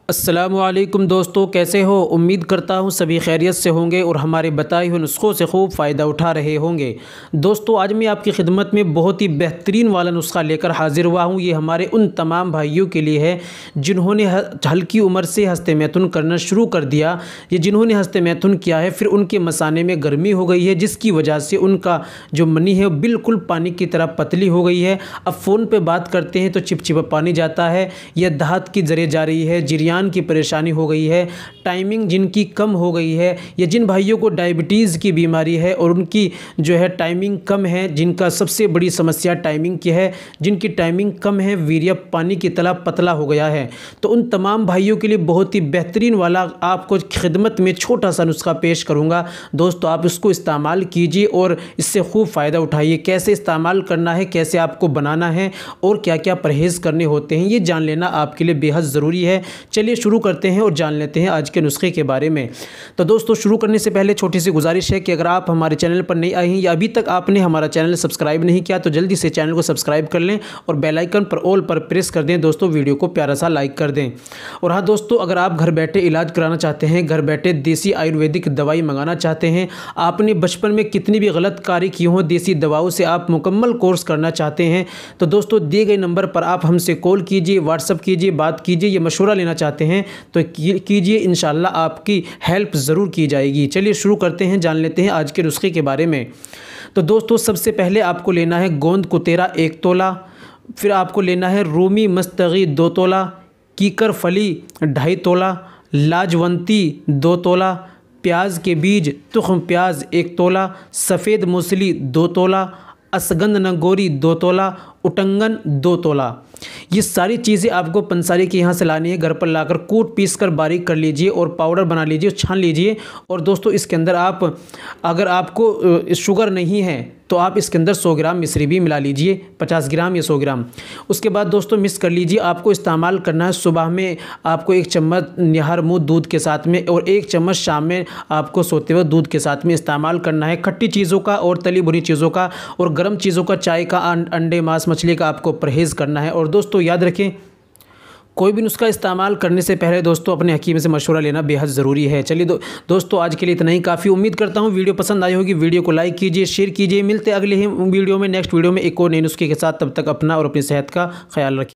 अस्सलामुअलैकुम दोस्तों, कैसे हो। उम्मीद करता हूँ सभी खैरियत से होंगे और हमारे बताए हुए नुस्ख़ों से खूब फ़ायदा उठा रहे होंगे। दोस्तों, आज मैं आपकी खिदमत में बहुत ही बेहतरीन वाला नुस्ख़ा लेकर हाज़िर हुआ हूँ। ये हमारे उन तमाम भाइयों के लिए है जिन्होंने हल्की उम्र से हस्ते मैथुन करना शुरू कर दिया। ये जिन्होंने हस्ते मैथुन किया है, फिर उनके मसाने में गर्मी हो गई है, जिसकी वजह से उनका जो मनी है बिल्कुल पानी की तरह पतली हो गई है। अब फ़ोन पर बात करते हैं तो चिपचिपा पानी जाता है, या दाँत की जरे जा रही है, जिरियान की परेशानी हो गई है, टाइमिंग जिनकी कम हो गई है, या जिन भाइयों को डायबिटीज़ की बीमारी है और उनकी जो है टाइमिंग कम है, जिनका सबसे बड़ी समस्या टाइमिंग की है, जिनकी टाइमिंग कम है, वीर्य पानी की तरह पतला हो गया है, तो उन तमाम भाइयों के लिए बहुत ही बेहतरीन वाला आपको खिदमत में छोटा सा नुस्खा पेश करूँगा। दोस्तों, आप इसको इस्तेमाल कीजिए और इससे खूब फ़ायदा उठाइए। कैसे इस्तेमाल करना है, कैसे आपको बनाना है और क्या क्या परहेज़ करने होते हैं, ये जान लेना आपके लिए बेहद ज़रूरी है। चलिए शुरू करते हैं और जान लेते हैं आज के नुस्खे के बारे में। तो दोस्तों, शुरू करने से पहले छोटी सी गुजारिश है कि अगर आप हमारे चैनल पर नए आए हैं या अभी तक आपने हमारा चैनल सब्सक्राइब नहीं किया तो जल्दी से चैनल को सब्सक्राइब कर लें और बेल आइकन पर ऑल पर प्रेस कर दें। दोस्तों, वीडियो को प्यारा सा लाइक कर दें। और हाँ दोस्तों, अगर आप घर बैठे इलाज कराना चाहते हैं, घर बैठे देसी आयुर्वेदिक दवाई मंगाना चाहते हैं, आपने बचपन में कितनी भी गलत कार्य की हो, देसी दवाओं से आप मुकम्मल कोर्स करना चाहते हैं, तो दोस्तों दिए गए नंबर पर आप हमसे कॉल कीजिए, व्हाट्सअप कीजिए, बात कीजिए। या मशवरा लेना चाहते हैं तो कीजिए, इंशाल्लाह आपकी हेल्प ज़रूर की जाएगी। चलिए शुरू करते हैं, जान लेते हैं आज के नुस्खे के बारे में। तो दोस्तों, सबसे पहले आपको लेना है गोंद कुतेरा 1 तोला, फिर आपको लेना है रूमी मस्तगी 2 तोला, कीकर फली 2.5 तोला, लाजवंती 2 तोला, प्याज के बीज तुख्म प्याज 1 तोला, सफ़ेद मूसली 2 तोला, असगंध नगोरी 2 तोला, उटंगन 2 तोला। ये सारी चीज़ें आपको पंसारी के यहाँ से लानी है। घर पर लाकर कूट पीस कर बारीक कर लीजिए और पाउडर बना लीजिए, छान लीजिए। और दोस्तों, इसके अंदर आप अगर आपको शुगर नहीं है तो आप इसके अंदर 100 ग्राम मिश्री भी मिला लीजिए, 50 ग्राम या 100 ग्राम। उसके बाद दोस्तों मिक्स कर लीजिए। आपको इस्तेमाल करना है सुबह में आपको 1 चम्मच निहार मुँह दूध के साथ में, और 1 चम्मच शाम में आपको सोते हुए दूध के साथ में इस्तेमाल करना है। खट्टी चीज़ों का और तली भुनी चीज़ों का और गर्म चीज़ों का, चाय का, अंडे, मांस, मछली का आपको परहेज़ करना है। और दोस्तों याद रखें, कोई भी नुस्खा इस्तेमाल करने से पहले दोस्तों अपने हकीम से मशवरा लेना बेहद ज़रूरी है। चलिए दोस्तों, आज के लिए इतना ही काफ़ी। उम्मीद करता हूँ वीडियो पसंद आई होगी। वीडियो को लाइक कीजिए, शेयर कीजिए। मिलते अगले ही वीडियो में, नेक्स्ट वीडियो में एक और नए नुस्खे के साथ। तब तक अपना और अपनी सेहत का ख्याल रखिए।